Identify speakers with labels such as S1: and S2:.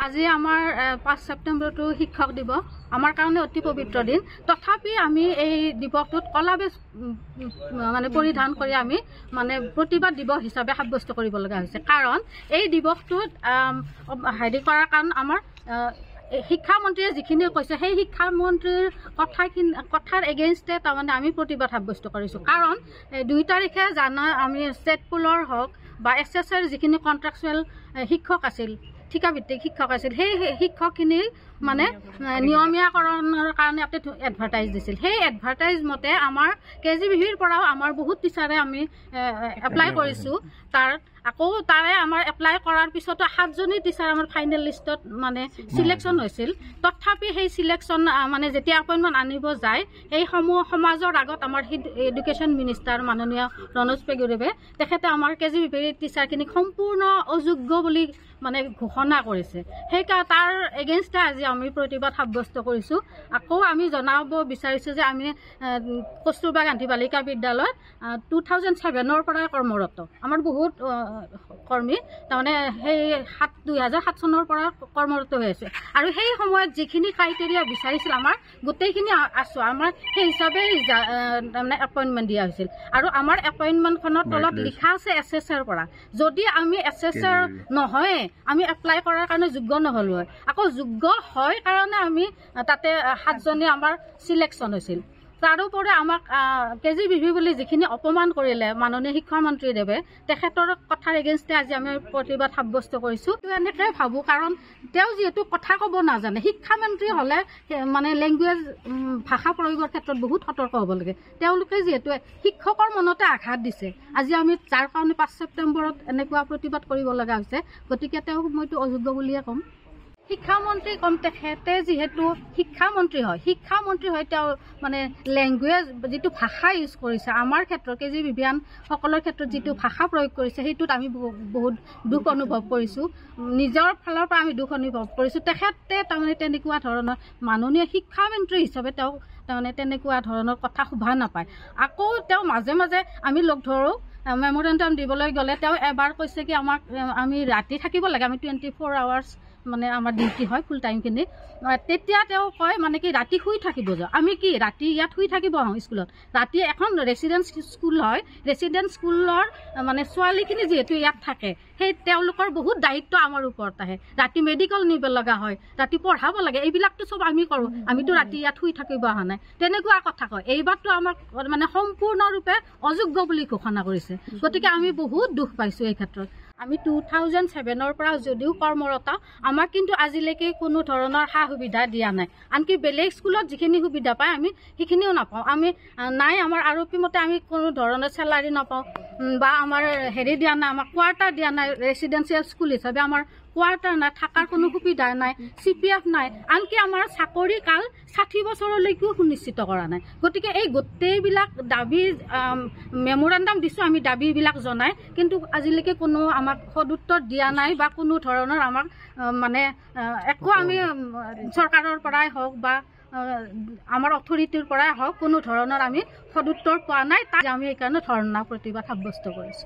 S1: আজি আমাৰ 5 ছেপ্টেম্বৰটো শিক্ষক দিৱস আমাৰ কাৰণে অতি পবিত্ৰ দিন। তথাপি আমি এই দিৱসটোত কলাবেজ মানে পৰিধান কৰি আমি মানে প্ৰতিবাদ দিৱস হিচাপে সাব্যস্ত কৰিব লগা হৈছে। কাৰণ এই দিৱসটোত হেৰি কৰাৰ কাৰণ আমাৰ শিক্ষামন্ত্ৰীয়ে যিখিনি কৈছে সেই শিক্ষামন্ত্ৰীৰ কথাৰ এগেইনষ্টে তাৰমানে আমি প্ৰতিবাদ সাব্যস্ত কৰিছোঁ। কাৰণ 2 তাৰিখে জানা আমি ষ্টেট পুলৰ হওক বা SSR যিখিনি কণ্ট্ৰেকচুৱেল শিক্ষক আছিল, ঠিকাভিত্তিক শিক্ষক আছিল, সেই শিক্ষকখিনিৰ মানে নিয়মীয়াকৰণৰ কাৰণে এটা এডভাৰটাইজ দিছিল। সেই এডভাৰটাইজ মতে আমাৰ KGBVৰ পৰাও আমাৰ বহুত টিচাৰে আমি এপ্লাই কৰিছোঁ। তাৰে আমাৰ এপ্লাই কৰাৰ পিছতো 7জনী টিচাৰ আমাৰ ফাইনেল লিষ্টত মানে চিলেকশ্যন হৈছিল। তথাপি সেই চিলেকশ্যন মানে যেতিয়া এপইণ্টমেণ্ট আনিব যায় সেই সমাজৰ আগত আমাৰ এডুকেশ্যন মিনিষ্টাৰ মাননীয় ৰনোজ পেগুৰুৱে তেখেতে আমাৰ KGBVৰ টিচাৰখিনিক সম্পূৰ্ণ অযোগ্য বুলি মানে ঘোষণা কৰিছে। তাৰ এগেইনষ্টে আজি আমি প্ৰতিবাদ সাব্যস্ত কৰিছোঁ। আকৌ আমি জনাব বিচাৰিছোঁ যে আমি কস্তুৰবা গান্ধী বালিকা বিদ্যালয়ত 2007ৰ পৰাই কৰ্মৰত। আমাৰ বহুত কৰ্মী তাৰমানে সেই 2007 চনৰ পৰা কৰ্মৰত হৈ আছে। আৰু সেই সময়ত যিখিনি ক্ৰাইটেৰিয়া বিচাৰিছিল আমাৰ গোটেইখিনি আছোঁ। আমাৰ সেই হিচাপে তাৰমানে এপইণ্টমেণ্ট দিয়া হৈছিল। আৰু আমাৰ এপইণ্টমেণ্টখনৰ তলত লিখা আছে SSR পৰা। যদি আমি SSR নহয় আমি এপ্লাই কৰাৰ কাৰণে যোগ্য নহ'লো হয়। আকৌ যোগ্য হয় কাৰণে আমি তাতে 7জনী আমাৰ চিলেকশ্যন হৈছিল। তাৰোপৰি আমাক KGBV বুলি যিখিনি অপমান কৰিলে মাননীয় শিক্ষামন্ত্ৰীদেৱে তেখেতৰ কথাৰ এগেইনষ্টে আজি আমি প্ৰতিবাদ সাব্যস্ত কৰিছোঁ। এনেকৈ ভাবোঁ কাৰণ তেওঁ যিহেতু কথা ক'ব নাজানে, শিক্ষামন্ত্ৰী হ'লে মানে লেংগুৱেজ ভাষা প্ৰয়োগৰ ক্ষেত্ৰত বহুত সতৰ্ক হ'ব লাগে। তেওঁলোকে যিহেতু শিক্ষকৰ মনতে আঘাত দিছে, আজি আমি যাৰ কাৰণে 5 ছেপ্টেম্বৰত এনেকুৱা প্ৰতিবাদ কৰিব লগা হৈছে, গতিকে তেওঁক মইতো অযোগ্য বুলিয়ে ক'ম। শিক্ষামন্ত্ৰী কম, তেখেতে যিহেতু শিক্ষামন্ত্ৰী হয় তেওঁ মানে লেংগুৱেজ যিটো ভাষা ইউজ কৰিছে আমাৰ ক্ষেত্ৰত KGBVিয়ান সকলৰ ক্ষেত্ৰত যিটো ভাষা প্ৰয়োগ কৰিছে সেইটোত আমি বহুত দুখ অনুভৱ কৰিছোঁ। নিজৰ ফালৰ পৰা আমি দুখ অনুভৱ কৰিছোঁ। তেখেতে তাৰমানে তেনেকুৱা ধৰণৰ মাননীয় শিক্ষামন্ত্ৰী হিচাপে তেওঁ তাৰমানে তেনেকুৱা ধৰণৰ কথা শুভা নাপায়। আকৌ তেওঁ মাজে মাজে আমি লগ ধৰোঁ মেমৰেণ্ডাম দিবলৈ গ'লে তেওঁ এবাৰ কৈছে কি আমি ৰাতি থাকিব লাগে, আমি 24 আৱাৰ্ছ মানে আমাৰ ডিউটি হয় ফুল টাইমখিনি। তেতিয়া তেওঁ কয় মানে কি ৰাতি শুই থাকিব যাওঁ। আমি কি ৰাতি ইয়াত শুই থাকিব স্কুলত? ৰাতি এখন ৰেচিডেঞ্চ স্কুল হয়, ৰেচিডেঞ্চ স্কুলৰ মানে ছোৱালীখিনি যিহেতু ইয়াত থাকে সেই তেওঁলোকৰ বহুত দায়িত্ব আমাৰ ওপৰত আহে। ৰাতি মেডিকেল নিব লগা হয়, ৰাতি পঢ়াব লাগে, এইবিলাকতো চব আমি কৰোঁ। আমিতো ৰাতি ইয়াত শুই থাকিব অহা নাই, তেনেকুৱা কথা কয়। এইবাৰতো আমাক মানে সম্পূৰ্ণৰূপে অযোগ্য বুলি ঘোষণা কৰিছে। গতিকে আমি বহুত দুখ পাইছোঁ এই ক্ষেত্ৰত। আমি 2007ৰ পৰা যদিও কৰ্মৰত, আমাক কিন্তু আজিলৈকে কোনো ধৰণৰ সা সুবিধা দিয়া নাই। আনকি বেলেগ স্কুলত যিখিনি সুবিধা পায় আমি সেইখিনিও নাপাওঁ। আমি নাই আমাৰ আৰপি মতে আমি কোনো ধৰণৰ চেলাৰী নাপাওঁ বা আমাৰ হেৰি দিয়া নাই, আমাক কোৱাৰ্টাৰ দিয়া নাই। ৰেচিডেঞ্চিয়েল স্কুল হিচাপে আমাৰ কোৱাৰ্টাৰ নাই, থকাৰ কোনো সুবিধা নাই, CPF নাই, আনকি আমাৰ চাকৰি কাল 60 বছৰলৈকেও সুনিশ্চিত কৰা নাই। গতিকে এই গোটেইবিলাক দাবী মেমৰেণ্ডাম দিছোঁ আমি দাবীবিলাক জনাই, কিন্তু আজিলৈকে কোনো আমাক সদুত্তৰ দিয়া নাই বা কোনো ধৰণৰ আমাক মানে একো আমি চৰকাৰৰ পৰাই হওক বা আমাৰ অথৰিটিৰ পৰাই হওক কোনো ধৰণৰ আমি সদুত্তৰ পোৱা নাই। তাক আমি এইকাৰণে ধৰ্ণা প্ৰতিবাদ সাব্যস্ত কৰিছোঁ।